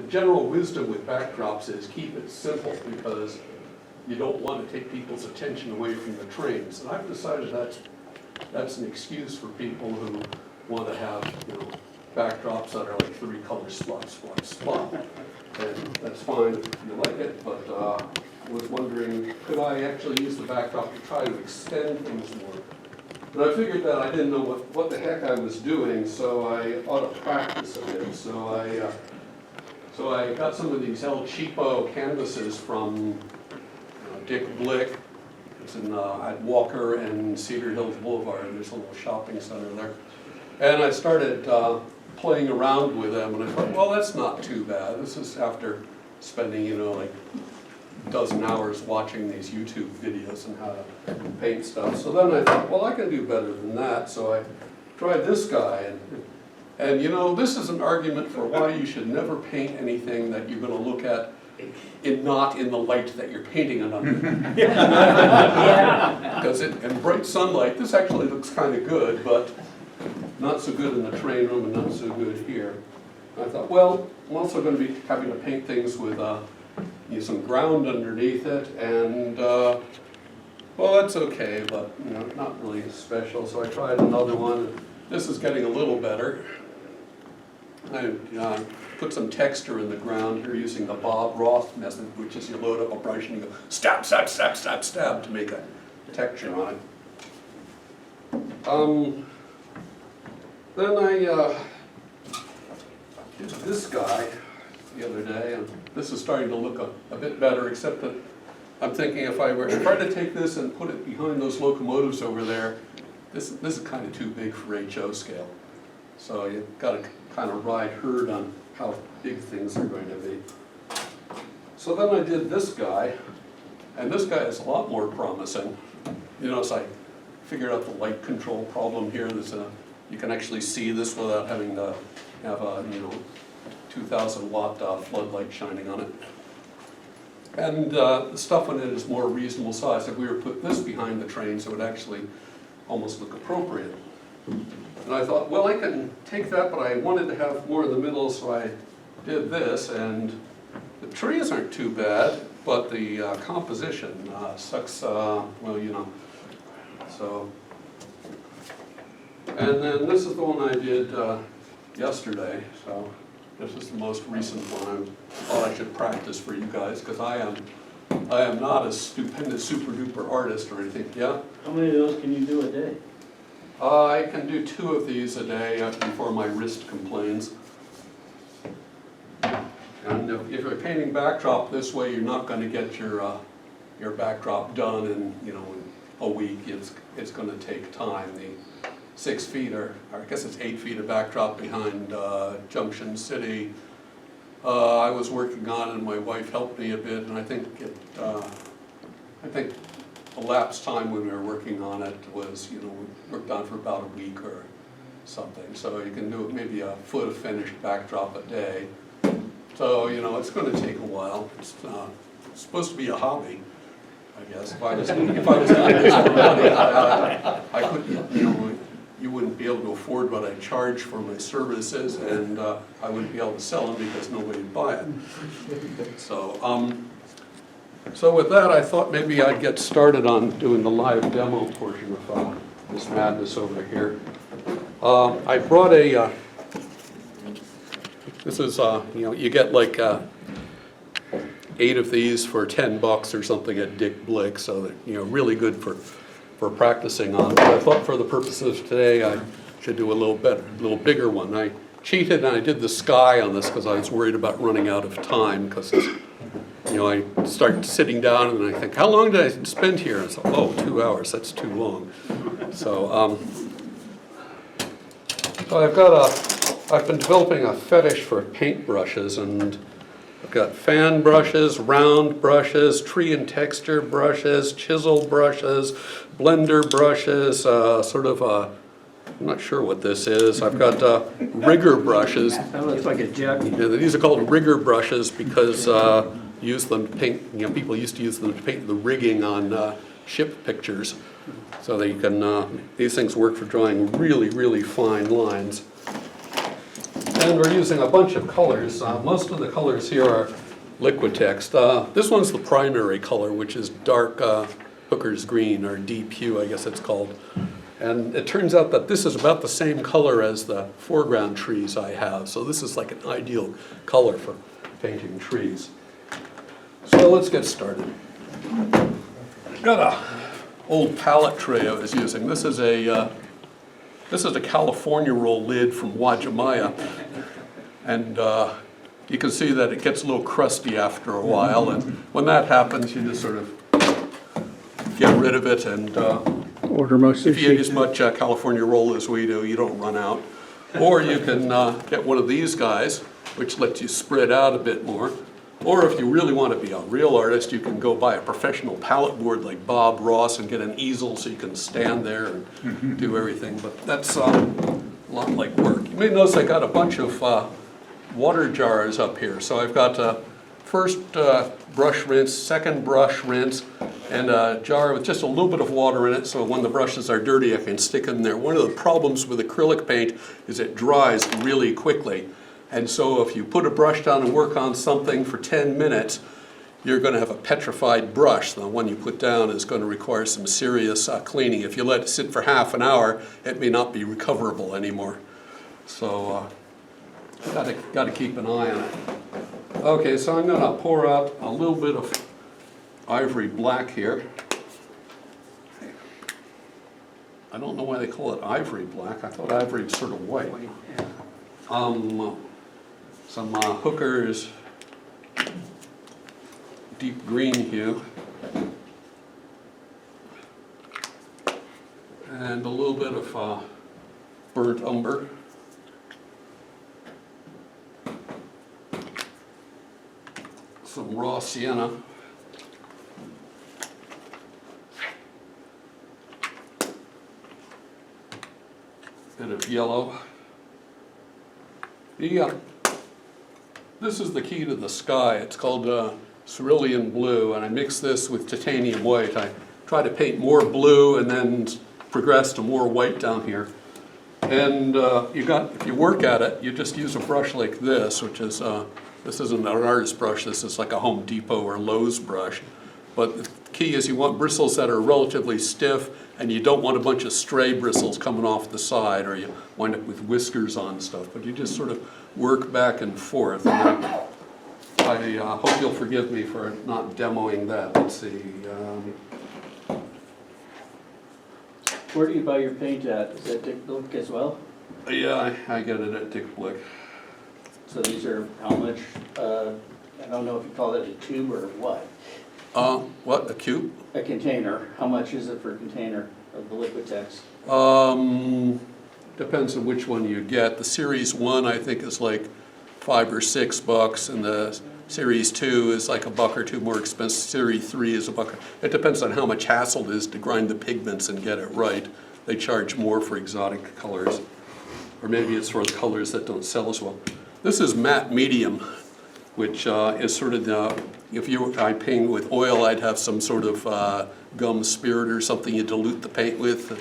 general wisdom with backdrops is keep it simple because you don't want to take people's attention away from the trains. And I've decided that's an excuse for people who want to have, backdrops that are like 3 colors, spot, spot, spot. And that's fine if you like it, but I was wondering, could I actually use the backdrop to try to extend things more? And I figured that I didn't know what the heck I was doing, so I ought to practice a bit. So I got some of these El Cheapo canvases from Dick Blick. It's at Walker and Cedar Hills Boulevard. There's a little shopping center there. And I started playing around with them, and I thought, well, that's not too bad. This is after spending, like a dozen hours watching these YouTube videos on how to paint stuff. So then I thought, well, I can do better than that. So I tried this guy, and this is an argument for why you should never paint anything that you're going to look at not in the light that you're painting it under. Because in bright sunlight, this actually looks kind of good, but not so good in the train room and not so good here. And I thought, well, I'm also going to be having to paint things with some ground underneath it, and well, that's okay, but not really special. So I tried another one. This is getting a little better. I put some texture in the ground here using the Bob Roth method, which is you load up a brush and you go stab, stab, stab, stab, stab to make a texture on it. Then I did this guy the other day, and this is starting to look a bit better, except that I'm thinking if I were to try to take this and put it behind those locomotives over there, this is kind of too big for HO scale. So you've got to kind of ride herd on how big things are going to be. So then I did this guy, and this guy is a lot more promising. So I figured out the light control problem here. You can actually see this without having to have a 2,000 watt floodlight shining on it. And the stuff on it is more reasonable size. If we were to put this behind the trains, it would actually almost look appropriate. And I thought, well, I can take that, but I wanted to have more in the middle, so I did this. And the trees aren't too bad, but the composition sucks, So, and then this is the one I did yesterday. So this is the most recent one. I thought I should practice for you guys, because I am not a stupendous, super duper artist or anything. Yeah? How many of those can you do a day? I can do 2 of these a day before my wrist complains. And if you're painting backdrop this way, you're not going to get your backdrop done in in a week. It's going to take time. The 6 feet, or I guess it's 8 feet of backdrop behind Junction City. I was working on it, and my wife helped me a bit, and I think the elapsed time when we were working on it was, we worked on it for about a week or something. So you can do maybe a foot of finished backdrop a day. So, it's going to take a while. It's supposed to be a hobby, I guess. If I was doing this for money, I couldn't, you wouldn't be able to afford what I charge for my services, and I wouldn't be able to sell them because nobody would buy it. So with that, I thought maybe I'd get started on doing the live demo portion of this madness over here. I brought this is, you get like 8 of these for $10 or something at Dick Blick, so that, really good for practicing on. But I thought for the purposes of today, I should do a little bigger one. I cheated and I did the sky on this because I was worried about running out of time, because I start sitting down and I think, how long did I spend here? And I thought, oh, 2 hours, that's too long. So, I've been developing a fetish for paintbrushes, and I've got fan brushes, round brushes, tree and texture brushes, chisel brushes, blender brushes, I'm not sure what this is. I've got rigger brushes. That looks like a jug. Yeah, these are called rigger brushes because use them to paint. People used to use them to paint the rigging on ship pictures, so that you can. These things work for drawing really, really fine lines. And we're using a bunch of colors. Most of the colors here are Liquitex. This one's the primary color, which is dark hooker's green, or deep hue, I guess it's called. And it turns out that this is about the same color as the foreground trees I have. So this is like an ideal color for painting trees. So let's get started. Got a old palette tray I was using. This is a California roll lid from Wajimaya. And you can see that it gets a little crusty after a while. And when that happens, you just sort of get rid of it. And Order most if you eat as much California roll as we do, you don't run out. Or you can get one of these guys, which lets you spread out a bit more. Or if you really want to be a real artist, you can go buy a professional palette board like Bob Ross and get an easel so you can stand there and do everything. But that's a lot like work. You may notice I got a bunch of water jars up here. So I've got first brush rinse, second brush rinse, and a jar with just a little bit of water in it, so when the brushes are dirty I can stick them there. One of the problems with acrylic paint is it dries really quickly. And so if you put a brush down and work on something for 10 minutes, you're going to have a petrified brush. The one you put down is going to require some serious cleaning. If you let it sit for half an hour, it may not be recoverable anymore. So got to keep an eye on it. Okay, so I'm going to pour out a little bit of ivory black here. I don't know why they call it ivory black. I thought ivory was sort of white. Some Hooker's deep green hue. And a little bit of burnt umber. Some raw sienna. Bit of yellow. This is the key to the sky. It's called cerulean blue, and I mix this with titanium white. I try to paint more blue and then progress to more white down here. And if you work at it, you just use a brush like this, which is this isn't an artist brush. This is like a Home Depot or Lowe's brush. But the key is you want bristles that are relatively stiff, and you don't want a bunch of stray bristles coming off the side, or you wind up with whiskers on stuff. But you just sort of work back and forth. And I hope you'll forgive me for not demoing that. Let's see. Where do you buy your paint at? Is that Dick Blick as well? Yeah, I get it at Dick Blick. So these are how much, I don't know if you call it a tube or what? What, a cube? A container. How much is it for a container of the Liquitex? Depends on which one you get. The Series 1 I think is like $5 or $6, and the Series 2 is like $1 or $2 more expensive. Series 3 is $1. It depends on how much hassle it is to grind the pigments and get it right. They charge more for exotic colors, or maybe it's for the colors that don't sell as well. This is matte medium, which is sort of I paint with oil, I'd have some sort of gum spirit or something you dilute the paint with.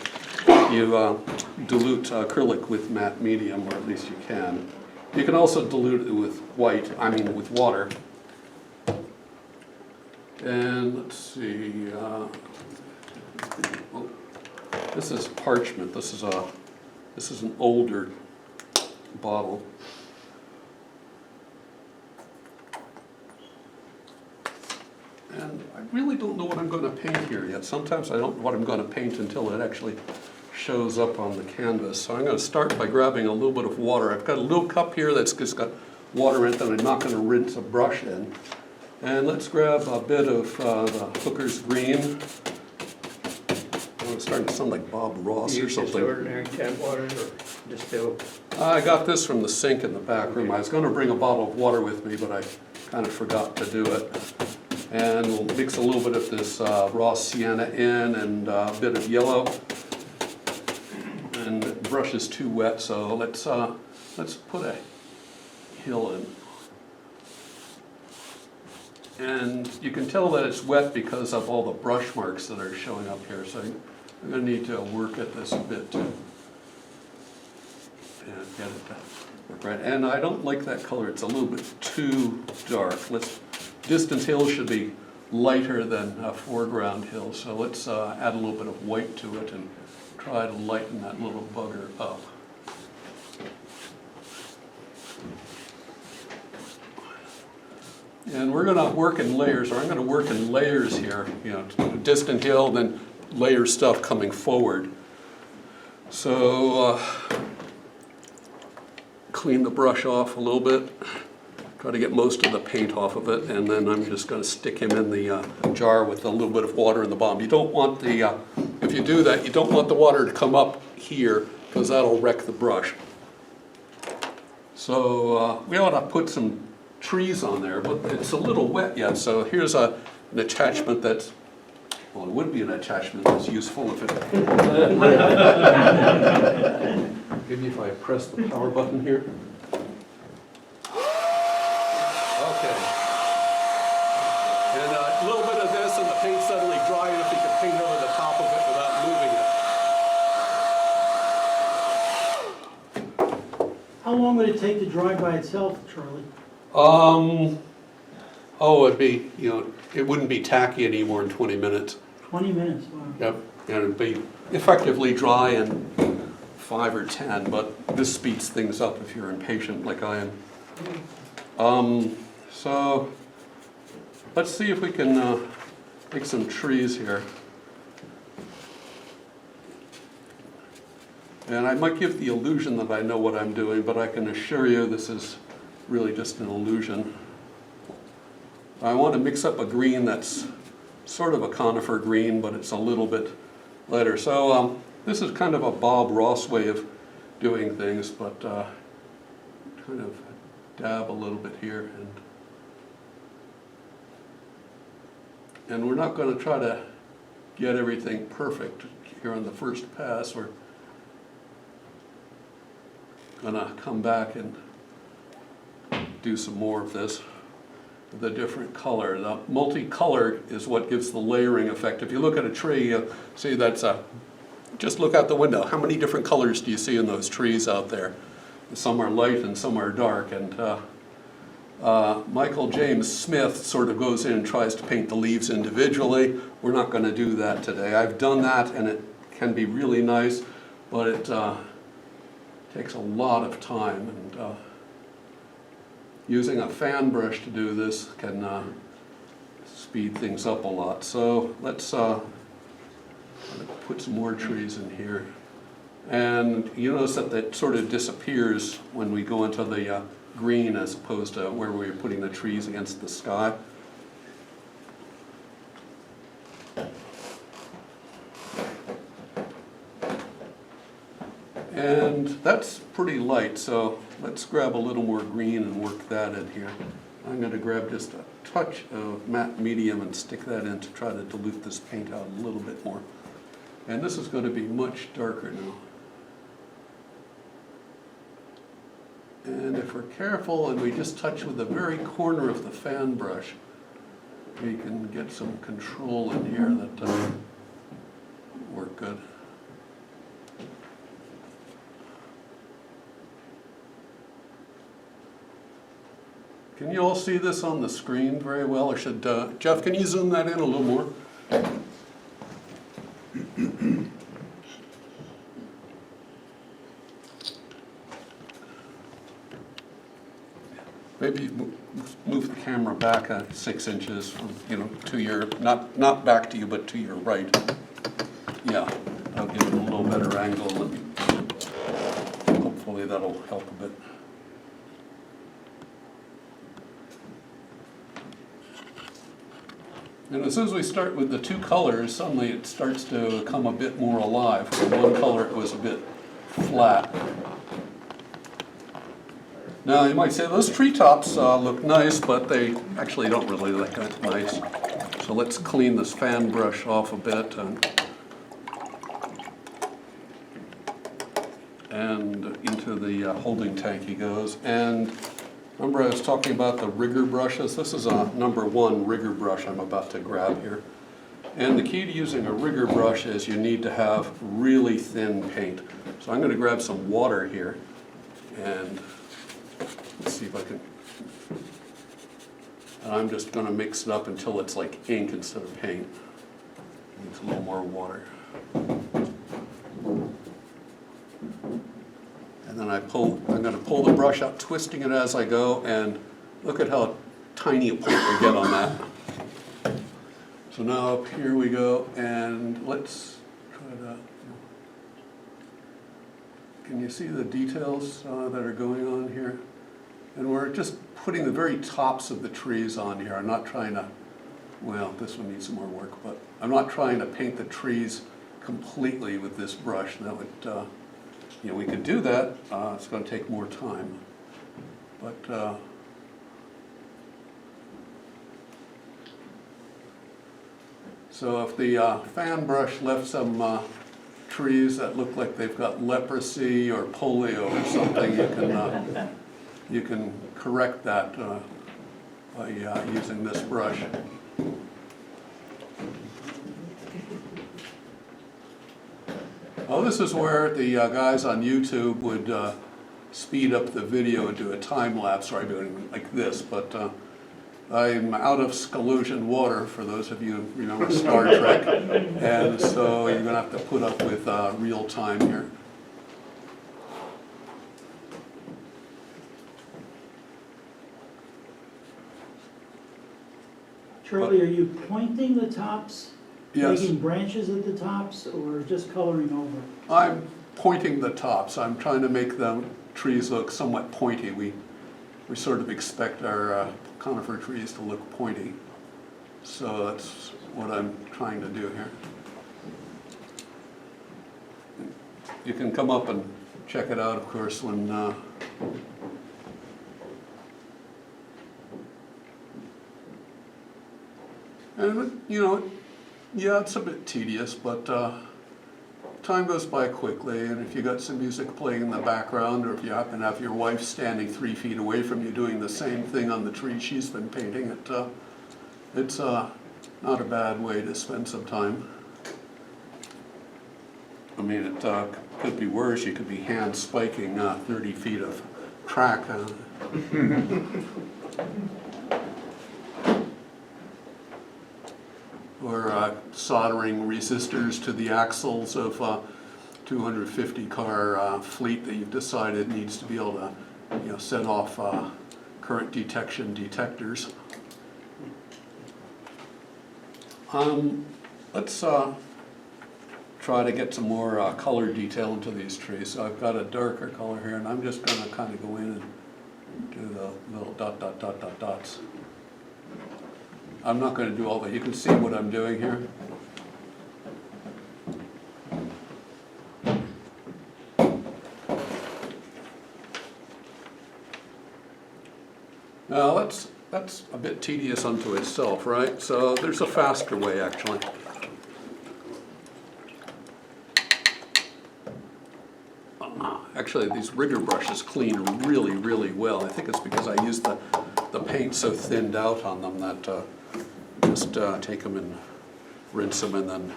You dilute acrylic with matte medium, or at least you can. You can also dilute it with with water. And let's see, this is parchment. This is an older bottle. And I really don't know what I'm going to paint here yet. Sometimes I don't know what I'm going to paint until it actually shows up on the canvas. So I'm going to start by grabbing a little bit of water. I've got a little cup here that's just got water in it that I'm not going to rinse a brush in. And let's grab a bit of the Hooker's green. Oh, it's starting to sound like Bob Ross or something. Just ordinary tap water or distilled? I got this from the sink in the back room. I was going to bring a bottle of water with me, but I kind of forgot to do it. And we'll mix a little bit of this raw sienna in, and a bit of yellow. And the brush is too wet, so let's put a hill in. And you can tell that it's wet because of all the brush marks that are showing up here. So I'm going to need to work at this a bit to get it Right, and I don't like that color, it's a little bit too dark. Distance hill should be lighter than foreground hill, so let's add a little bit of white to it and try to lighten that little bugger up. And we're gonna work in layers, or I'm gonna work in layers here, you know, distant hill, then layer stuff coming forward. So, clean the brush off a little bit, try to get most of the paint off of it, and then I'm just gonna stick him in the jar with a little bit of water in the bottom. You don't want the, if you do that, you don't want the water to come up here, because that'll wreck the brush. So, we ought to put some trees on there, but it's a little wet yet, so here's an attachment that's, well, it would be an attachment that's useful if it... Maybe if I press the power button here. Okay. And a little bit of this and the paint suddenly dry, and if you can paint over the top of it without moving it. How long would it take to dry by itself, Charlie? Oh, it'd be, you know, it wouldn't be tacky any more than 20 minutes. 20 minutes, wow. Yep, and it'd be effectively dry in 5 or 10, but this speeds things up if you're impatient like I am. So let's see if we can make some trees here. And I might give the illusion that I know what I'm doing, but I can assure you this is really just an illusion. I want to mix up a green that's sort of a conifer green, but it's a little bit lighter. So this is kind of a Bob Ross way of doing things, but kind of dab a little bit here. And we're not going to try to get everything perfect here on the first pass. We're going to come back and do some more of this with a different color. The multicolor is what gives the layering effect. If you look at a tree, you see that's just look out the window. How many different colors do you see in those trees out there? Some are light and some are dark. And Michael James Smith sort of goes in and tries to paint the leaves individually. We're not going to do that today. I've done that, and it can be really nice, but it takes a lot of time. And using a fan brush to do this can speed things up a lot. So let's put some more trees in here. And you notice that that sort of disappears when we go into the green as opposed to where we were putting the trees against the sky. And that's pretty light, so let's grab a little more green and work that in here. I'm going to grab just a touch of matte medium and stick that in to try to dilute this paint out a little bit more. And this is going to be much darker now. And if we're careful and we just touch with the very corner of the fan brush, we can get some control in here that work good. Can you all see this on the screen very well, or should, Jeff, can you zoom that in a little more? Maybe move the camera back 6 inches, from, to your, not back to you, but to your right. Yeah, that'll give it a little better angle, and hopefully that'll help a bit. And as soon as we start with the two colors, suddenly it starts to come a bit more alive. With one color it was a bit flat. Now you might say those treetops look nice, but they actually don't really look that nice. So let's clean this fan brush off a bit, and into the holding tank he goes. And remember I was talking about the rigger brushes? This is a #1 rigger brush I'm about to grab here. And the key to using a rigger brush is you need to have really thin paint. So I'm going to grab some water here and let's see if I can. And I'm just gonna mix it up until it's like ink instead of paint. Needs a little more water. And then I'm gonna pull the brush out, twisting it as I go, and look at how tiny a point we get on that. So now up here we go, and let's try to, can you see the details that are going on here? And we're just putting the very tops of the trees on here. I'm not trying to, well, this one needs some more work, but I'm not trying to paint the trees completely with this brush. That would, you know, we could do that. It's going to take more time. But so if the fan brush left some trees that look like they've got leprosy or polio or something, you can correct that by using this brush. Well, this is where the guys on YouTube would speed up the video and do a time lapse, or I'm doing like this, but I'm out of Scallusion water, for those of you who remember Star Trek, and so you're going to have to put up with real time here. Charlie, are you pointing the tops? Yes. Making branches at the tops, or just coloring over? I'm pointing the tops. I'm trying to make the trees look somewhat pointy. We sort of expect our conifer trees to look pointy. So that's what I'm trying to do here. You can come up and check it out, of course, when and you know, yeah, it's a bit tedious, but time goes by quickly, and if you got some music playing in the background, or if you happen to have your wife standing 3 feet away from you doing the same thing on the tree she's been painting, it's not a bad way to spend some time. I mean, it could be worse. You could be hand spiking 30 feet of track. Or soldering resistors to the axles of a 250 car fleet that you've decided needs to be able to, you know, set off current detection detectors. Let's try to get some more color detail into these trees. So I've got a darker color here, and I'm just going to kind of go in and do the little dots. I'm not going to do all that. You can see what I'm doing here. Now that's a bit tedious unto itself, right? So there's a faster way, actually. Actually, these rigger brushes clean really, really well. I think it's because I use the paint so thinned out on them that just take them and rinse them and then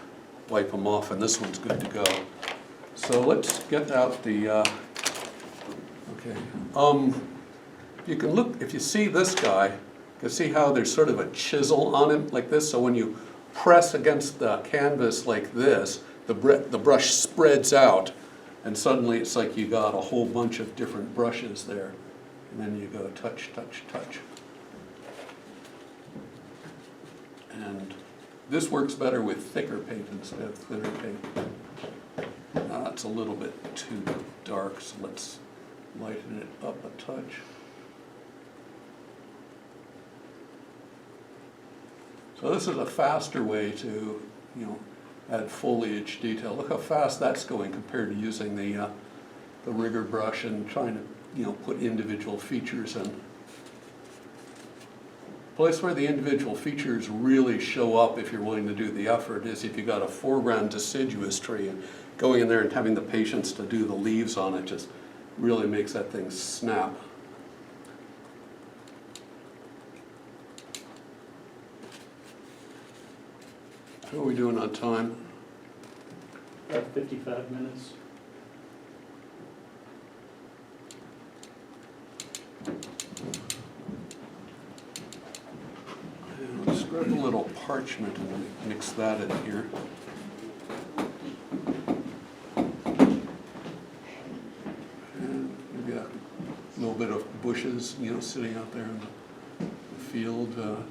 wipe them off, and this one's good to go. So let's get out the, okay. You can look, if you see this guy, you can see how there's sort of a chisel on him like this, so when you press against the canvas like this, the brush spreads out, and suddenly it's like you got a whole bunch of different brushes there. And then you go touch, touch, touch. And this works better with thicker paint instead of thinner paint. It's a little bit too dark, so let's lighten it up a touch. So this is a faster way to, you know, add foliage detail. Look how fast that's going compared to using the rigger brush and trying to, you know, put individual features in. Place where the individual features really show up if you're willing to do the effort is if you got a foreground deciduous tree, and going in there and having the patience to do the leaves on it just really makes that thing snap. How are we doing on time? About 55 minutes. grab a little parchment and mix that in here. And maybe a little bit of bushes, you know, sitting out there in the field somewhere.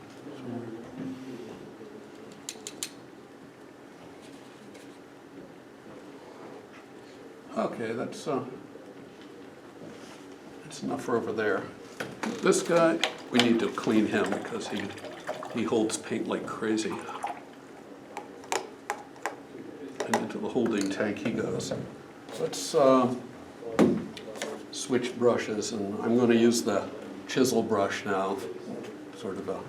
Okay, that's enough for over there. This guy, we need to clean him because he holds paint like crazy. And into the holding tank he goes. Let's switch brushes, and I'm going to use the chisel brush now, sort of a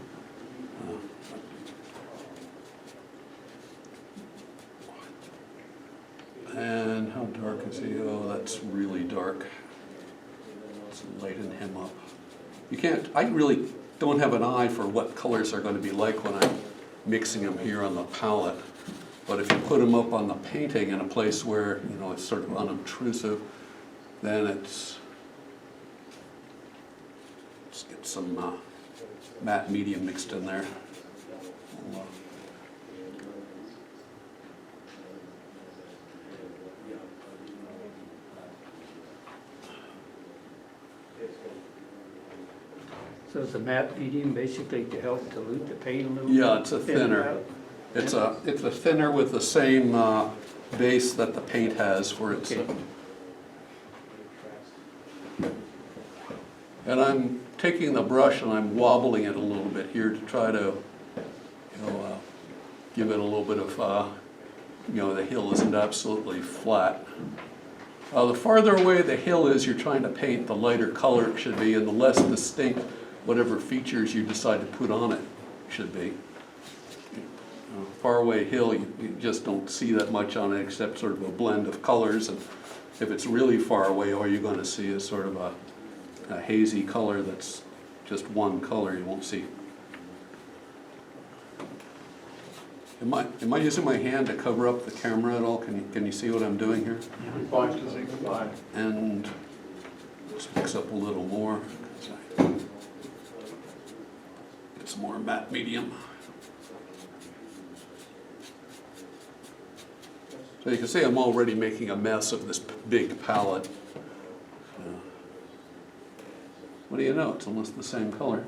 and how dark is he? Oh, that's really dark. Let's lighten him up. You can't, I really don't have an eye for what colors are going to be like when I'm mixing them here on the palette. But if you put them up on the painting in a place where, you know, it's sort of unobtrusive, then let's get some matte medium mixed in there. So it's a matte medium basically to help dilute the paint a little? Yeah, it's a thin it thinner. out? It's a thinner with the same base that the paint has for its. Okay. And I'm taking the brush and I'm wobbling it a little bit here to try to, you know, give it a little bit of, you know, the hill isn't absolutely flat. The farther away the hill is, you're trying to paint, the lighter color it should be, and the less distinct whatever features you decide to put on it should be. Far away hill, you just don't see that much on it except sort of a blend of colors, and if it's really far away, all you're going to see is sort of a hazy color that's just one color you won't see. Am I using my hand to cover up the camera at all? Can you see what I'm doing here? And let's mix up a little more. Get some more matte medium. So you can see I'm already making a mess of this big palette. What do you know? It's almost the same color.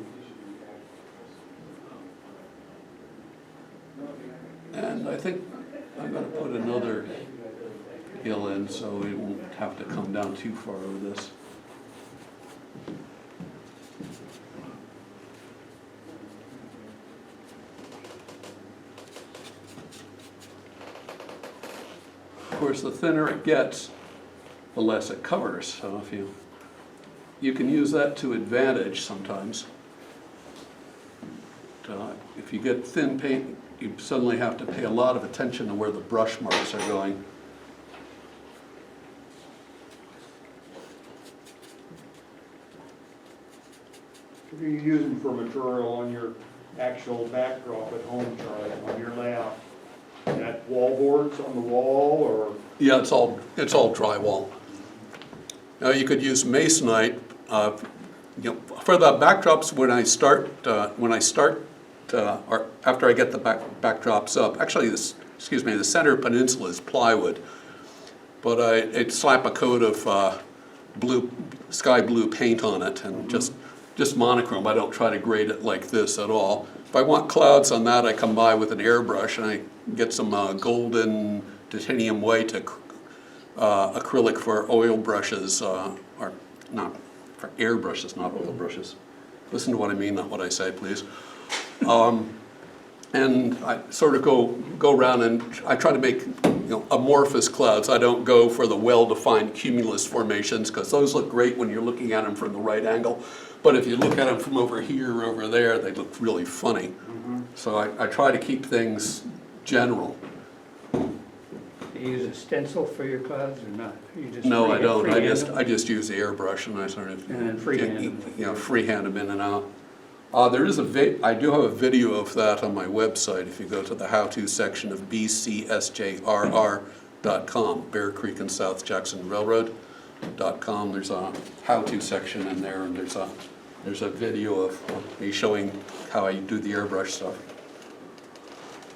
And I think I'm going to put another hill in so it won't have to come down too far with this. Of course, the thinner it gets, the less it covers. So if you can use that to advantage sometimes. If you get thin paint, you suddenly have to pay a lot of attention to where the brush marks are going. What are you using for material on your actual backdrop at home, Charlie, on your layout? Is that wall boards on the wall, or? Yeah, it's all drywall. Now you could use masonite. You know, for the backdrops, when I start, or after I get the backdrops up, actually, the center peninsula is plywood, but I'd slap a coat of sky blue paint on it and just monochrome. I don't try to grade it like this at all. If I want clouds on that, I come by with an airbrush and I get some golden titanium white acrylic for oil brushes, or not, for air brushes, not oil brushes. Listen to what I mean, not what I say, please. And I sort of go around and I try to make, you know, amorphous clouds. I don't go for the well-defined cumulus formations because those look great when you're looking at them from the right angle. But if you look at them from over here or over there, they look really funny. Mm-hmm. So I try to keep things general. Do you use a stencil for your clouds or not? You just No, I don't. freehand them? I just use the airbrush and I sort of And then freehand them. you know, freehand them in and out. There is I do have a video of that on my website. If you go to the how-to section of bcsjrr.com, Bear Creek and South Jackson Railroad.com, there's a how-to section in there, and there's a video of me showing how I do the airbrush stuff.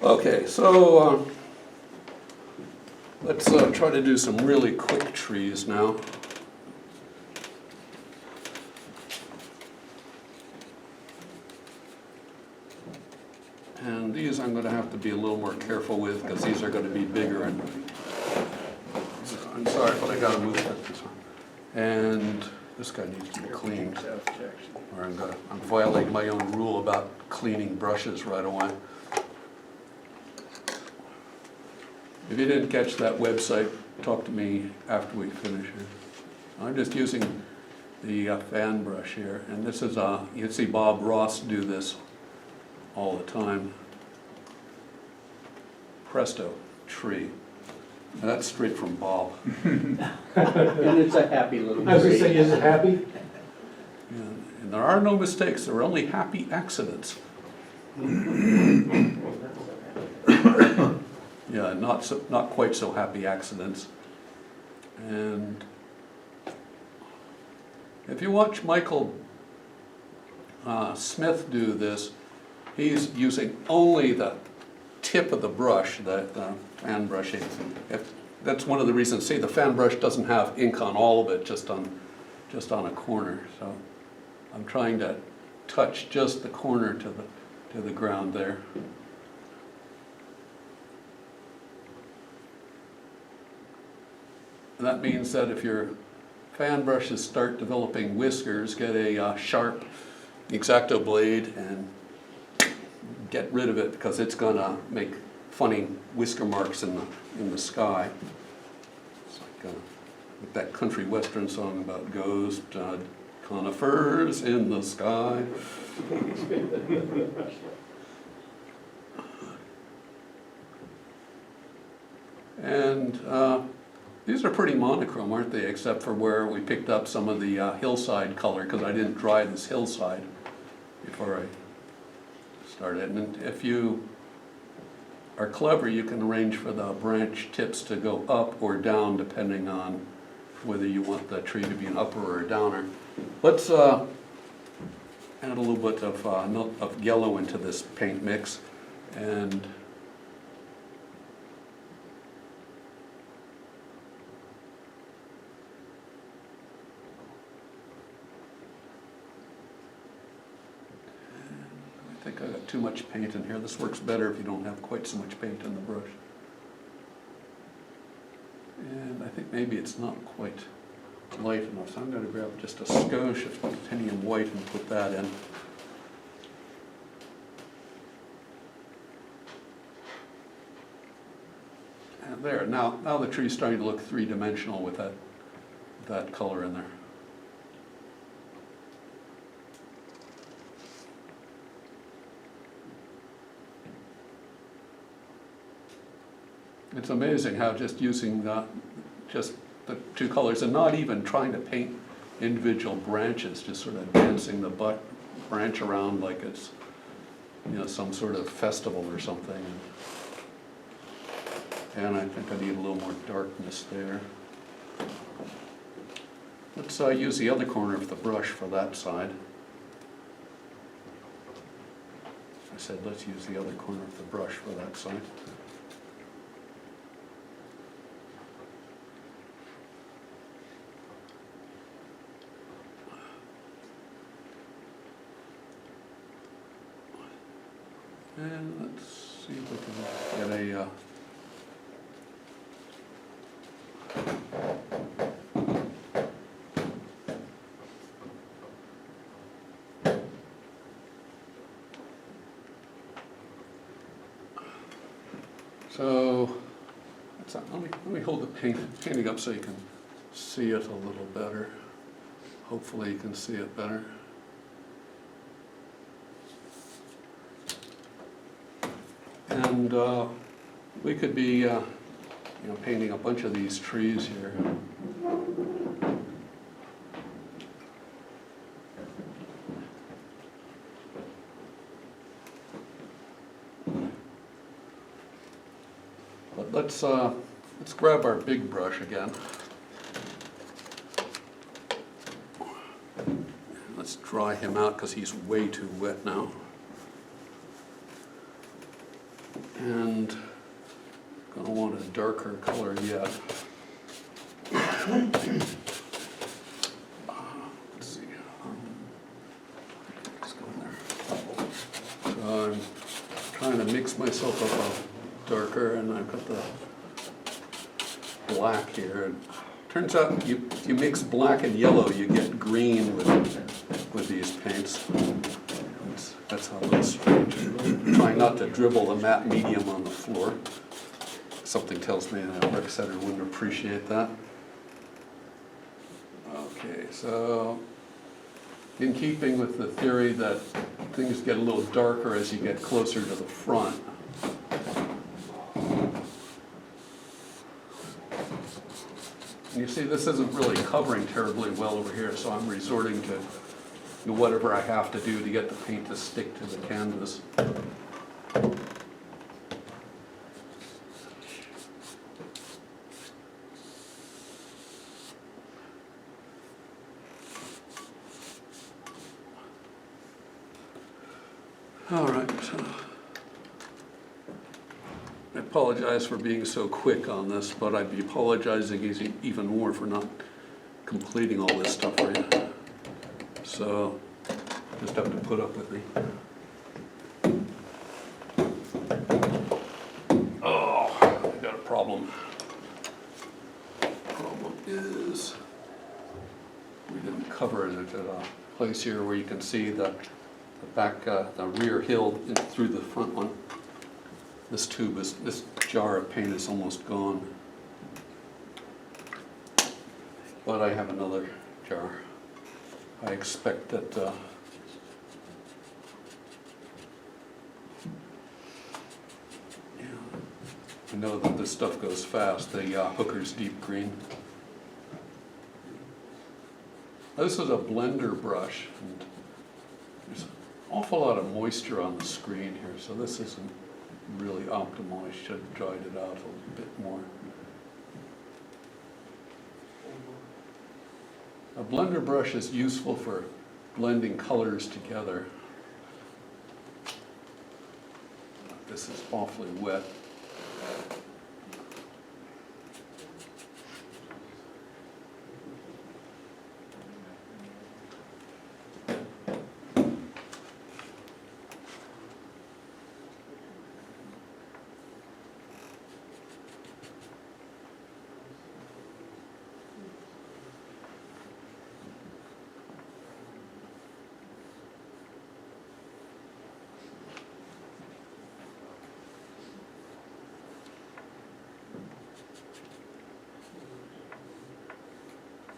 Okay, so let's try to do some really quick trees now. And these I'm going to have to be a little more careful with because these are going to be bigger. And I'm sorry, but I got to move that this one. And this guy needs to be cleaned, or I'm violating my own rule about cleaning brushes right away. If you didn't catch that website, talk to me after we finish here. I'm just using the fan brush here, and this is, you can see Bob Ross do this all the time. Presto, tree. And that's straight from Bob. And it's a happy little I was gonna tree. say, is it happy? And there are no mistakes, there are only happy accidents. Yeah, not quite so happy accidents. And if you watch Michael Smith do this, he's using only the tip of the brush, that fan brushing. That's one of the reasons, see, the fan brush doesn't have ink on all of it, just on a corner. So I'm trying to touch just the corner to the ground there. And that means that if your fan brushes start developing whiskers, get a sharp X-Acto blade and get rid of it, because it's gonna make funny whisker marks in the sky. It's like that country western song about ghost conifers in the sky. And these are pretty monochrome, aren't they, except for where we picked up some of the hillside color, because I didn't dry this hillside before I started. And if you are clever, you can arrange for the branch tips to go up or down depending on whether you want the tree to be an upper or a downer. Let's add a little bit of yellow into this paint mix. And I think I got too much paint in here. This works better if you don't have quite so much paint in the brush. And I think maybe it's not quite light enough, so I'm going to grab just a skosh of titanium white and put that in. And there, now the tree's starting to look three-dimensional with that color in there. It's amazing how just using just the two colors and not even trying to paint individual branches, just sort of dancing the branch around like it's, you know, some sort of festival or something. And I think I need a little more darkness there. Let's use the other corner of the brush for that side. I said let's use the other corner of the brush for that side. And let's see if we can get a so let me hold the painting up so you can see it a little better. Hopefully you can see it better. And we could be, painting a bunch of these trees here. But let's grab our big brush again. Let's dry him out because he's way too wet now. And gonna want a darker color yet. Let's see. Let's go in there. So I'm trying to mix myself up a darker, and I've got the black here. And turns out you mix black and yellow, you get green with these paints. That's how it looks strange. Trying not to dribble the matte medium on the floor. Something tells me that a rec center wouldn't appreciate that. Okay, so in keeping with the theory that things get a little darker as you get closer to the front. And you see, this isn't really covering terribly well over here, so I'm resorting to whatever I have to do to get the paint to stick to the canvas. All right. I apologize for being so quick on this, but I'd be apologizing even more for not completing all this stuff for you. So, just have to put up with me. Oh, I got a problem. Problem is, we didn't cover it at a place here where you can see the back, the rear hill through the front one. This jar of paint is almost gone. But I have another jar. I expect that I know that this stuff goes fast, the Hooker's Deep Green. This is a blender brush, and there's an awful lot of moisture on the screen here, so this isn't really optimal. I should have dried it out a little bit more. A blender brush is useful for blending colors together. This is awfully wet.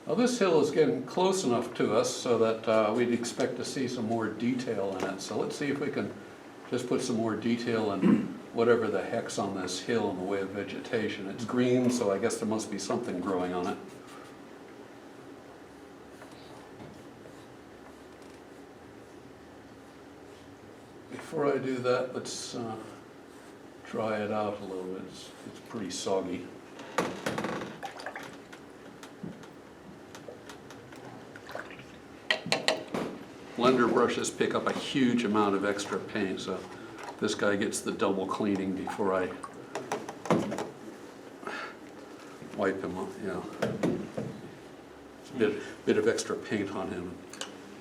Well, this hill is getting close enough to us so that we'd expect to see some more detail in it. So let's see if we can just put some more detail in whatever the heck's on this hill in the way of vegetation. It's green, so I guess there must be something growing on it. Before I do that, let's dry it out a little bit. It's pretty soggy. Blender brushes pick up a huge amount of extra paint, so this guy gets the double cleaning before I wipe him off, you know. Bit of extra paint on him.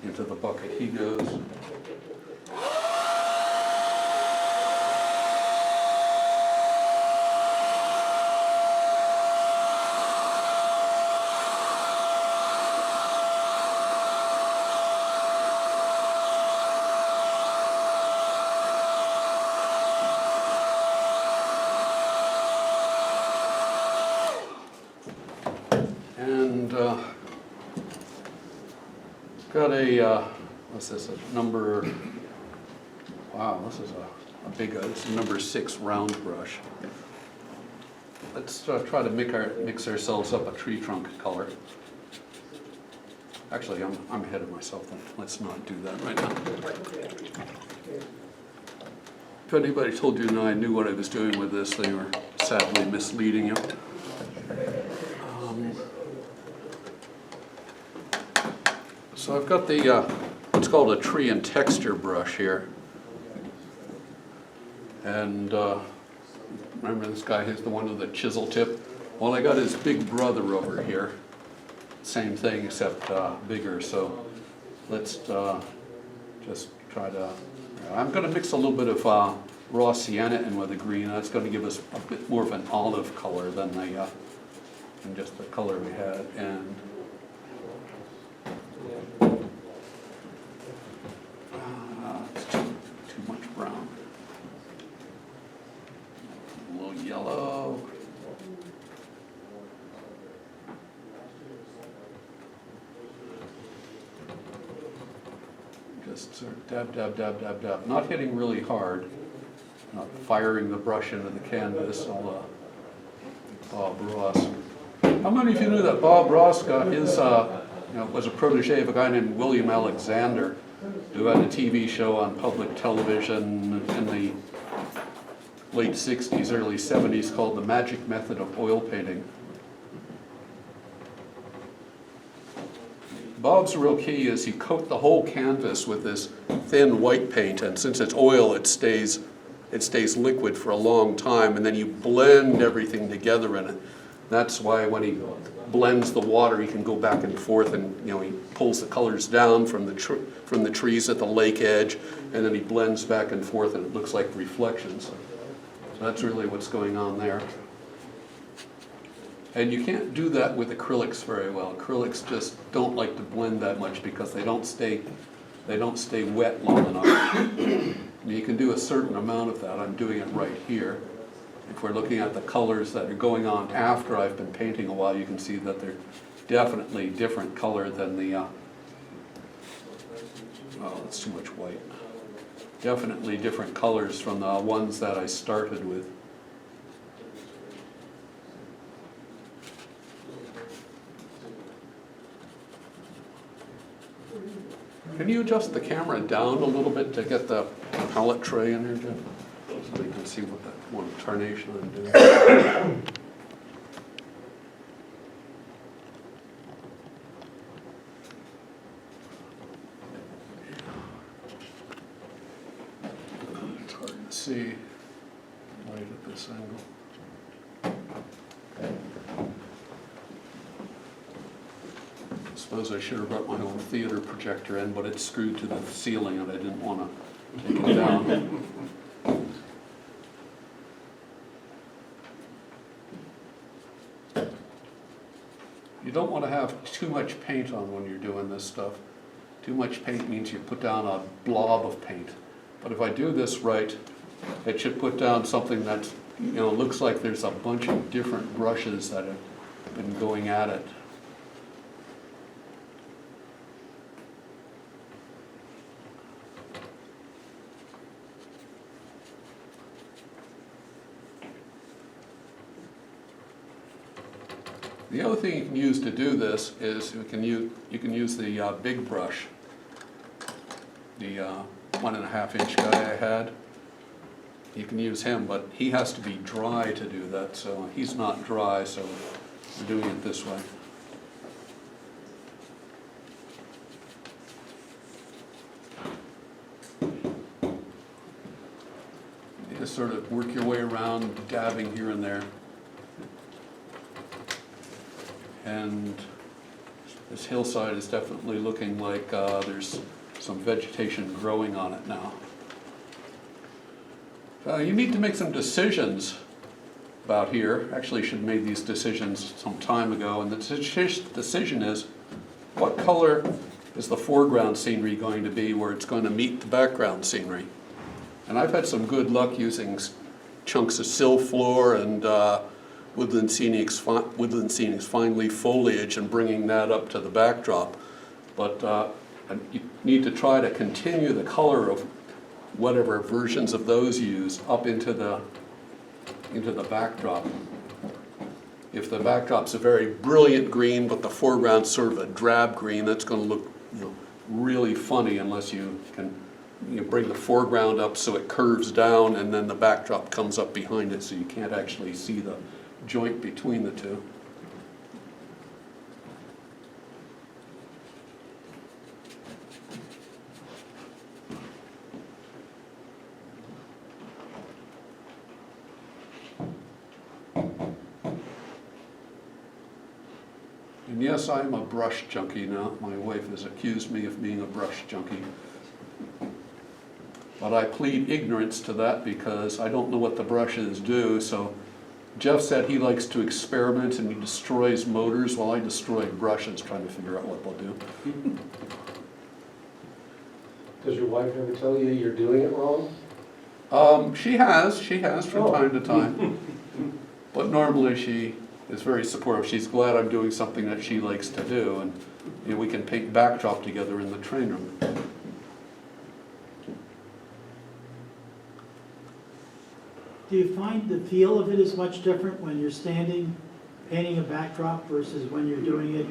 Into the bucket he goes. Got a, what's this, a number, wow, this is a big, it's a number 6 round brush. Let's try to mix ourselves up a tree trunk color. Actually, I'm ahead of myself then. Let's not do that right now. If anybody told you I knew what I was doing with this, they were sadly misleading you. So I've got the, what's called a tree and texture brush here. And remember this guy, he's the one with the chisel tip? Well, I got his big brother over here. Same thing, except bigger, so let's just try to, I'm gonna mix a little bit of raw sienna in with the green. That's gonna give us a bit more of an olive color than than just the color we had. And it's too much brown. A little yellow. Just sort of dab, dab, dab, dab, dab. Not hitting really hard, not firing the brush into the canvas. Bob Ross. How many of you knew that Bob Ross got his, was a protege of a guy named William Alexander, who had a TV show on public television in the late 60s, early 70s called The Magic Method of Oil Painting. Bob's real key is he coat the whole canvas with this thin white paint, and since it's oil, it stays liquid for a long time, and then you blend everything together in it. That's why when he blends the water, he can go back and forth, and he pulls the colors down from the trees at the lake edge, and then he blends back and forth, and it looks like reflections. So that's really what's going on there. And you can't do that with acrylics very well. Acrylics just don't like to blend that much because they don't stay wet long enough. You can do a certain amount of that. I'm doing it right here. If we're looking at the colors that are going on after I've been painting a while, you can see that they're definitely different color than the, oh, that's too much white. Definitely different colors from the ones that I started with. Can you adjust the camera down a little bit to get the palette tray in here, Jeff? So you can see what tarnation I'm doing. It's hard to see right at this angle. I suppose I should have brought my own theater projector in, but it's screwed to the ceiling and I didn't want to take it down. You don't want to have too much paint on when you're doing this stuff. Too much paint means you put down a blob of paint. But if I do this right, it should put down something that looks like there's a bunch of different brushes that have been going at it. The other thing you can use to do this is you can use the big brush, the 1.5 inch guy I had. You can use him, but he has to be dry to do that, so he's not dry, so we're doing it this way. You just sort of work your way around, dabbing here and there. And this hillside is definitely looking like there's some vegetation growing on it now. You need to make some decisions about here. Actually, should have made these decisions some time ago. And the decision is, what color is the foreground scenery going to be where it's going to meet the background scenery? And I've had some good luck using chunks of sill floor and woodland scenics fine leaf foliage and bringing that up to the backdrop. But you need to try to continue the color of whatever versions of those you use up into the backdrop. If the backdrop's a very brilliant green but the foreground's sort of a drab green, that's going to look really funny unless you can bring the foreground up so it curves down and then the backdrop comes up behind it so you can't actually see the joint between the two. And yes, I am a brush junkie now. My wife has accused me of being a brush junkie. But I plead ignorance to that because I don't know what the brushes do, so Jeff said he likes to experiment and he destroys motors while I destroy brushes trying to figure out what they'll do. Does your wife ever tell you you're doing it wrong? She has from Oh. time to time. But normally she is very supportive. She's glad I'm doing something that she likes to do, and you know, we can paint backdrop together in the train room. Do you find the feel of it is much different when you're standing painting a backdrop versus when you're doing it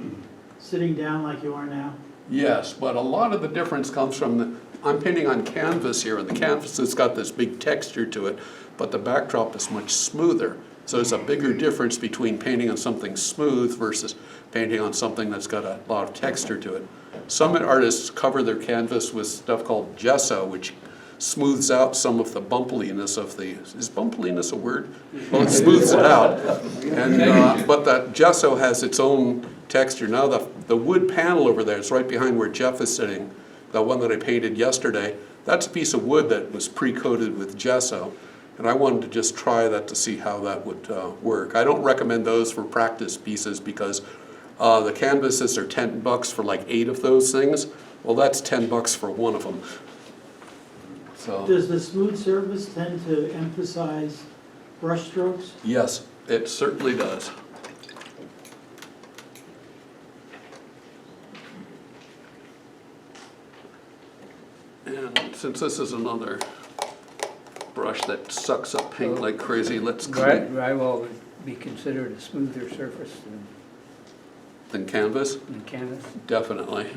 sitting down like you are now? Yes, but a lot of the difference comes from I'm painting on canvas here, and the canvas has got this big texture to it, but the backdrop is much smoother. So there's a bigger difference between painting on something smooth versus painting on something that's got a lot of texture to it. Some artists cover their canvas with stuff called gesso, which smooths out some of the bumpliness of the, is bumpliness a word? Well, it smooths it out. And, but that gesso has its own texture. Now the wood panel over there is right behind where Jeff is sitting, the one that I painted yesterday. That's a piece of wood that was pre-coated with gesso. And I wanted to just try that to see how that would work. I don't recommend those for practice pieces because the canvases are $10 for like 8 of those things. Well, that's $10 for one of them. So, Does the smooth surface tend to emphasize brush strokes? yes, it certainly does. And since this is another brush that sucks up paint like crazy, let's clean Drywall would be considered a smoother surface than canvas. than canvas. Definitely.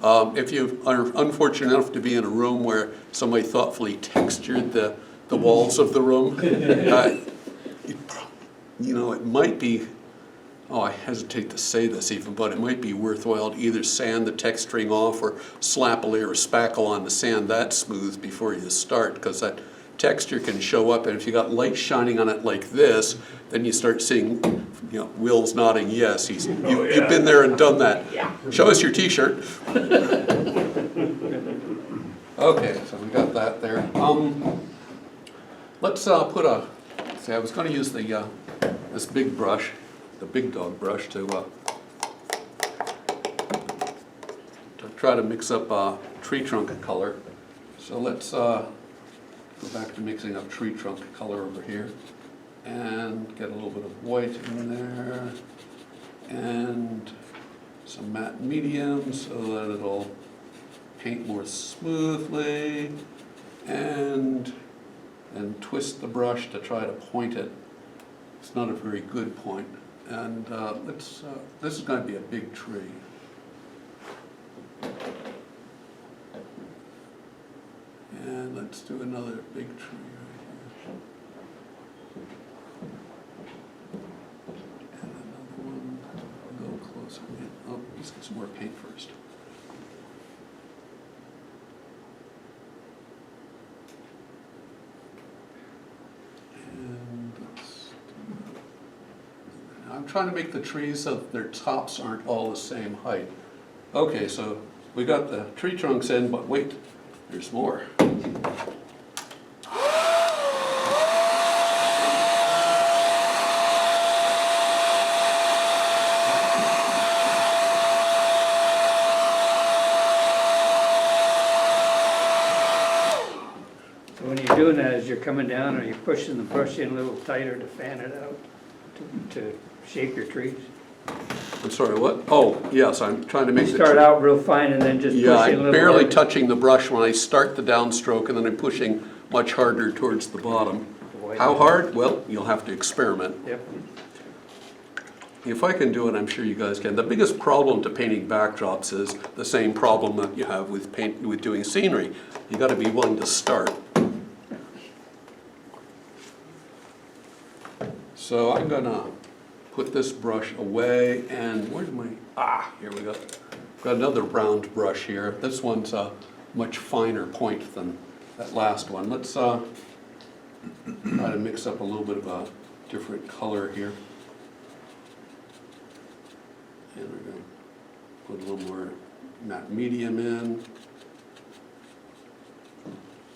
If you are unfortunate enough to be in a room where somebody thoughtfully textured the walls of the room, you know, it might be, oh, I hesitate to say this even, but it might be worthwhile to either sand the texturing off or slap a layer of spackle on to sand that smooth before you start, because that texture can show up, and if you got light shining on it like this, then you start seeing, you know, Will's nodding yes, you've been there and done that. Show us your t-shirt. Okay, so we got that there. Let's put a, see, I was going to use the this big brush, the big dog brush, to try to mix up tree trunk color. So let's go back to mixing up tree trunk color over here and get a little bit of white in there and some matte medium so that it'll paint more smoothly, and twist the brush to try to point it. It's not a very good point. And this is going to be a big tree. And let's do another big tree right here. And another one, a little closer. Oh, let's get some more paint first. And I'm trying to make the trees so that their tops aren't all the same height. Okay, so we got the tree trunks in, but wait, there's more. So when you're doing that, as you're coming down, are you pushing the brush in a little tighter to fan it out, to shape your trees? I'm sorry, what? Oh, yes, I'm trying to make the Start out real fine and then just push in yeah, a I'm little barely harder? touching the brush when I start the downstroke, and then I'm pushing much harder towards the bottom. How hard? Well, you'll have to experiment. Yep. If I can do it, I'm sure you guys can. The biggest problem to painting backdrops is the same problem that you have with doing scenery. You got to be willing to start. So I'm gonna put this brush away, and where's my, here we go. Got another round brush here. This one's a much finer point than that last one. Let's try to mix up a little bit of a different color here. There we go. Put a little more matte medium in.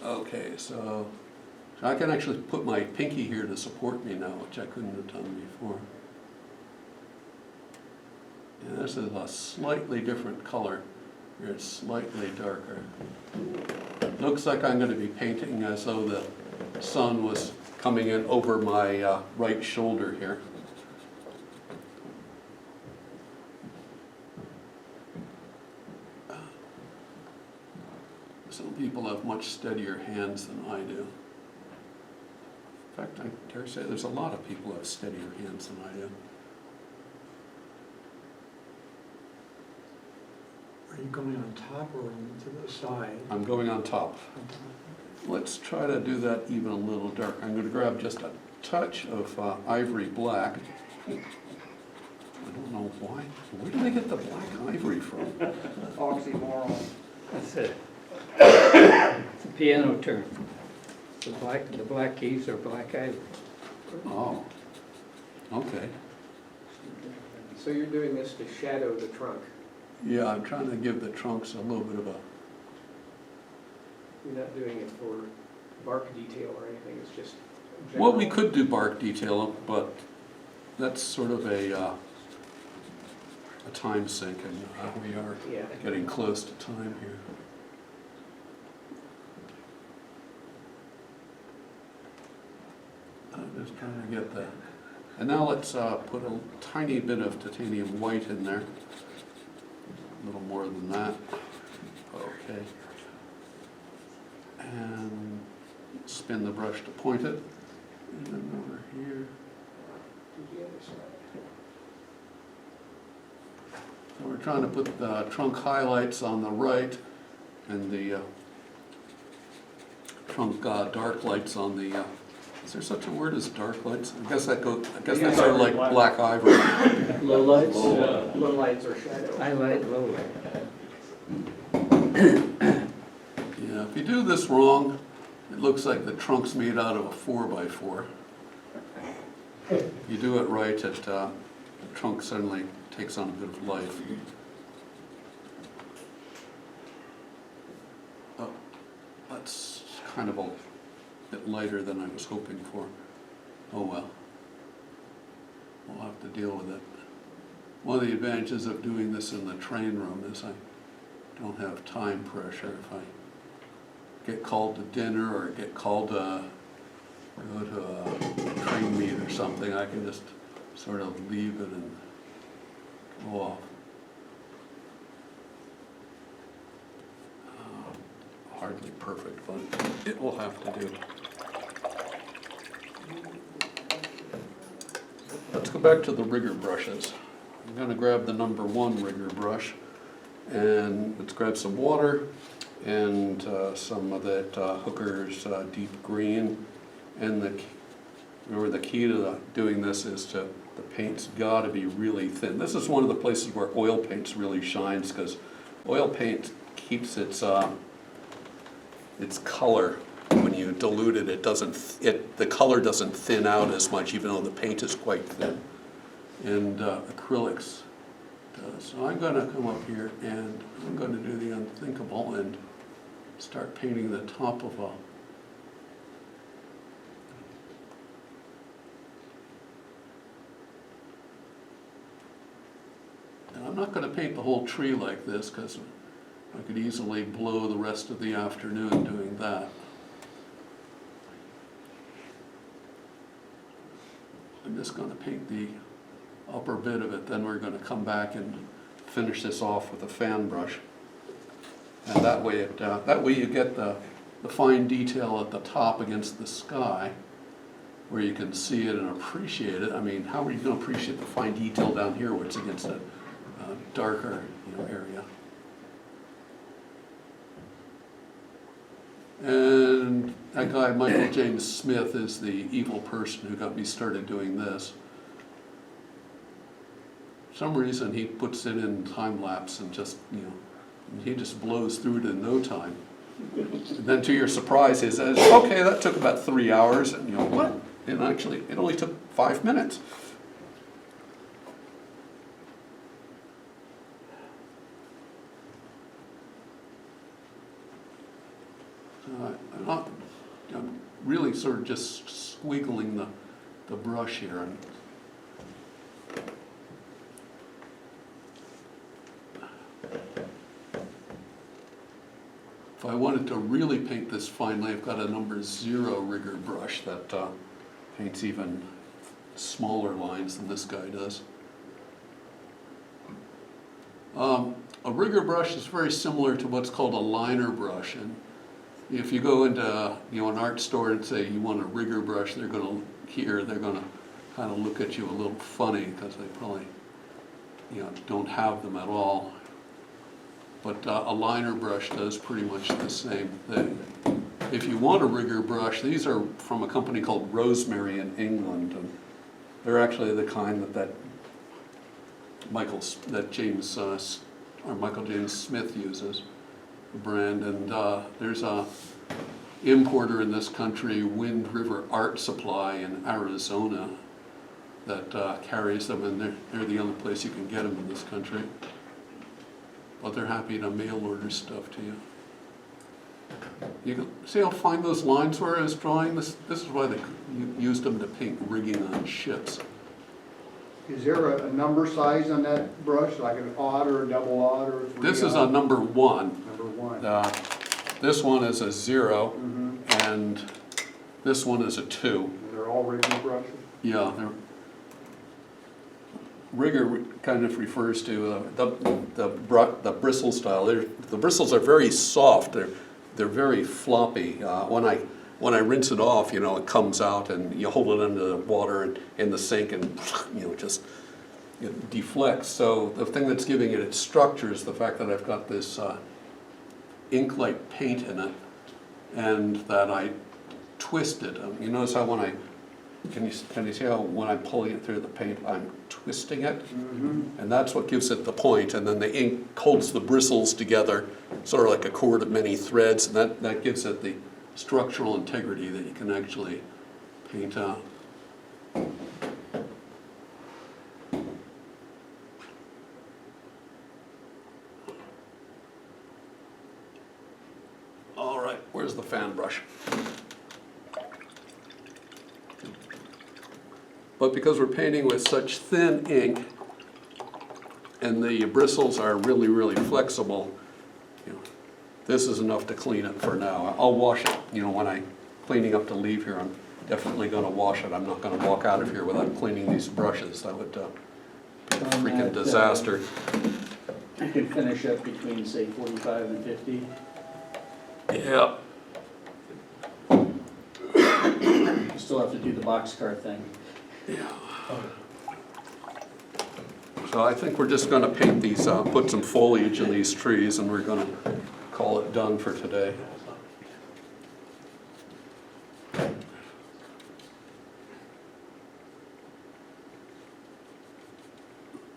Okay, so I can actually put my pinky here to support me now, which I couldn't have done before. And this is a slightly different color. Here it's slightly darker. Looks like I'm going to be painting as though the sun was coming in over my right shoulder here. Some people have much steadier hands than I do. In fact, I dare say there's a lot of people who have steadier hands than I do. Are you going on top or to the side? I'm going on top. Let's try to do that even a little darker. I'm going to grab just a touch of ivory black. I don't know why. Where do they get the black ivory from? Oxymoron. That's it. It's a piano term. The black keys are black ivory. Oh, okay. So you're doing this to shadow the trunk? Yeah, I'm trying to give the trunks a little bit of a... You're not doing it for bark detail or anything, it's just Well, general? we could do bark detail, but that's sort of a time sink, and we are Yeah. getting close to time here. I'm just trying to get the... And now let's put a tiny bit of titanium white in there. A little more than that. Okay. And spin the brush to point it. And then over here. To the other side. So we're trying to put the trunk highlights on the right and the trunk dark lights on the, is there such a word as dark lights? I guess that's sort of like black ivory. Low lights? Low lights or shadow. Highlight, low light. Yeah, if you do this wrong, it looks like the trunk's made out of a 4x4. You do it right, the trunk suddenly takes on a bit of life. Oh, that's kind of a bit lighter than I was hoping for. Oh well. We'll have to deal with it. One of the advantages of doing this in the train room is I don't have time pressure. If I get called to dinner or get called to go to a train meet or something, I can just sort of leave it and go off. Hardly perfect, but it will have to do. Let's go back to the rigger brushes. I'm going to grab the number 1 rigger brush, and let's grab some water and some of that Hooker's deep green. And remember, the key to doing this is the paint's got to be really thin. This is one of the places where oil paint really shines, because oil paint keeps its color. When you dilute it, the color doesn't thin out as much, even though the paint is quite thin. And acrylics does. So I'm going to come up here and I'm going to do the unthinkable and start painting the top of a... And I'm not going to paint the whole tree like this, because I could easily blow the rest of the afternoon doing that. I'm just going to paint the upper bit of it, then we're going to come back and finish this off with a fan brush. And that way you get the fine detail at the top against the sky, where you can see it and appreciate it. I mean, how are you going to appreciate the fine detail down here where it's against a darker area? And that guy, Michael James Smith, is the evil person who got me started doing this. For some reason he puts it in time lapse and just, he just blows through it in no time. And then to your surprise he says, okay, that took about 3 hours. And what? And actually, it only took 5 minutes. I'm really sort of just squiggling the brush here. And if I wanted to really paint this finely, I've got a number 0 rigger brush that paints even smaller lines than this guy does. A rigger brush is very similar to what's called a liner brush, and if you go into an art store and say you want a rigger brush, they're going to kind of look at you a little funny because they probably don't have them at all. But a liner brush does pretty much the same thing. If you want a rigger brush, these are from a company called Rosemary in England, and they're actually the kind that Michael James Smith uses, the brand. And there's a importer in this country, Wind River Art Supply in Arizona, that carries them, and they're the only place you can get them in this country. But they're happy to mail order stuff to you. You can see how fine those lines were I was drawing? This is why they used them to paint rigging on ships. Is there a number size on that brush, like an odd or a double odd or a 3 This is a odd? number 1. Number 1. This one is a 0, Mhm. and this one is a 2. And they're all rigger brushes? Yeah, rigger kind of refers to the bristle style. The bristles are very soft. They're very floppy. When I rinse it off, it comes out, and you hold it under the water and in the sink, and it deflects. So the thing that's giving it its structure is the fact that I've got this ink-like paint in it, and that I twist it. You notice how when can you see how when I'm pulling it through the paint, I'm twisting it? Mm-hmm. And that's what gives it the point, and then the ink holds the bristles together, sort of like a cord of many threads, and that gives it the structural integrity that you can actually paint out. All right, where's the fan brush? But because we're painting with such thin ink, and the bristles are really, really flexible, this is enough to clean it for now. I'll wash it, when I'm cleaning up to leave here, I'm definitely gonna wash it. I'm not gonna walk out of here without cleaning these brushes. That would be a freaking disaster. You can finish up between, say, 45 and 50. Yeah. You still have to do the boxcar thing. Yeah. So I think we're just gonna paint these, put some foliage in these trees, and we're gonna call it done for today.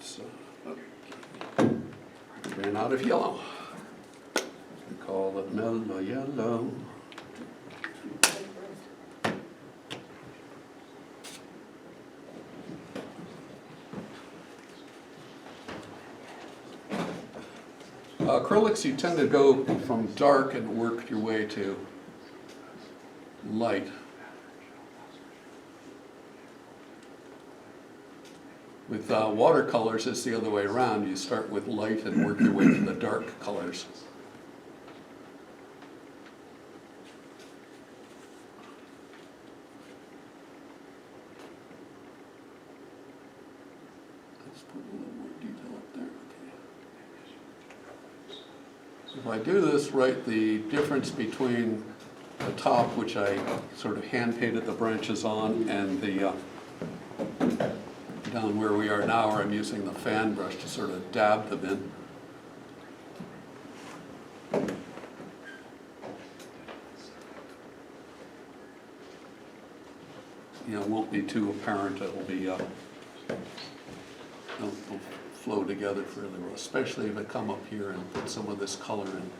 So, ran out of yellow. We call it mellow yellow. Acrylics, you tend to go from dark and work your way to light. With watercolors, it's the other way around. You start with light and work your way to the dark colors. Let's put a little more detail up there. Okay. So if I do this right, the difference between the top, which I sort of hand painted the branches on, and the down where we are now, where I'm using the fan brush to sort of dab them in. It won't be too apparent. It'll be, it'll flow together fairly well, especially if I come up here and put some of this color in.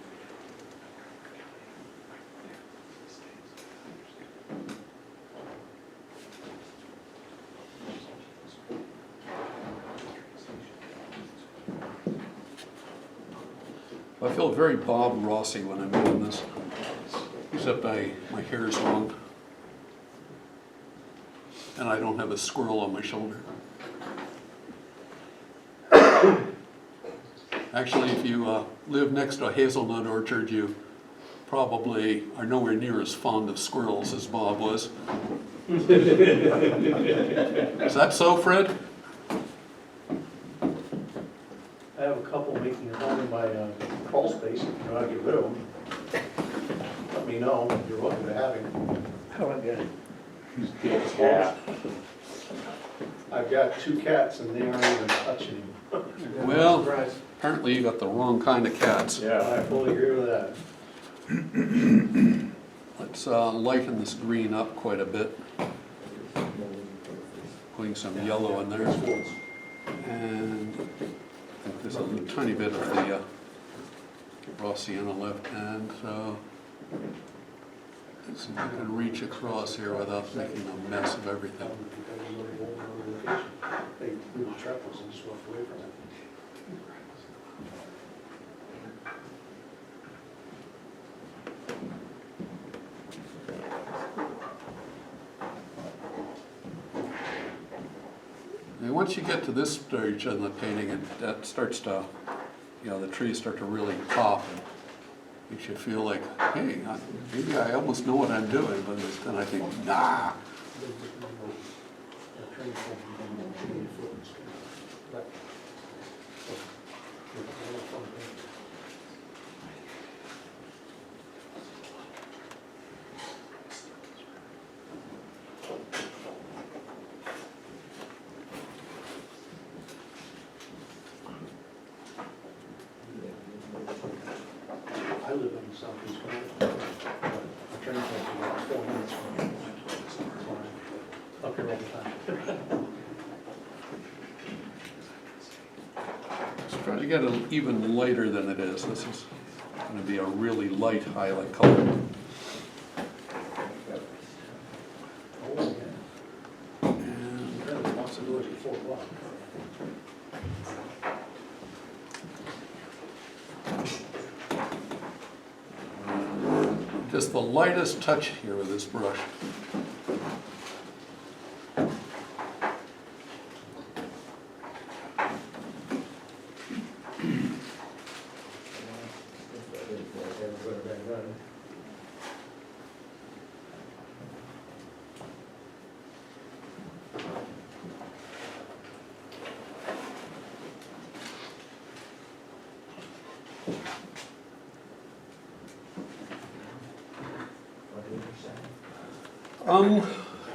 I feel very Bob Rossi when I'm doing this. except my hair is long. And I don't have a squirrel on my shoulder. Actually, if you live next to a hazelnut orchard, you probably are nowhere near as fond of squirrels as Bob was. Is that so, Fred? I have a couple making it home in my crawl space, if you know how to get rid of them. Let me know, you're welcome to having. How I got it. Cat. I've got 2 cats and they aren't even touching him. Well, apparently you got the wrong kind of cats. Yeah, I fully agree with that. Let's lighten this green up quite a bit. Putting some yellow in there. And I think there's a tiny bit of the raw sienna left. And so let's see if I can reach across here without making a mess of everything. They threw the triples and just walked away from it. And once you get to this stage in the painting, that starts to, the trees start to really pop and makes you feel like, hey, maybe I almost know what I'm doing, but then I think, nah. I live in the southeast corner. The train takes about 4 minutes from me. Up here all the time. Let's try to get it even lighter than it is. This is going to be a really light highlight color. Oh, yeah. And There's a possibility at 4 o'clock. just the lightest touch here with this brush.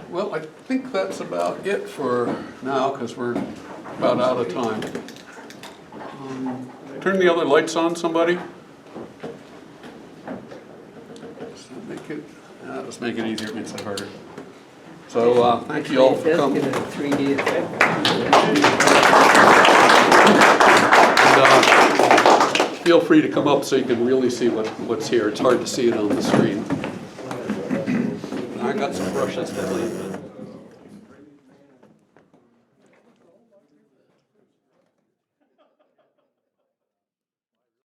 Well, I think that's about it for now, because we're about out of time. Turn the other lights on, somebody. Let's make it easier, it makes it harder. So, thank you all for coming. It does get a 3D effect. And, feel free to come up so you can really see what's here. It's hard to see it on the screen. I got some brushes to clean.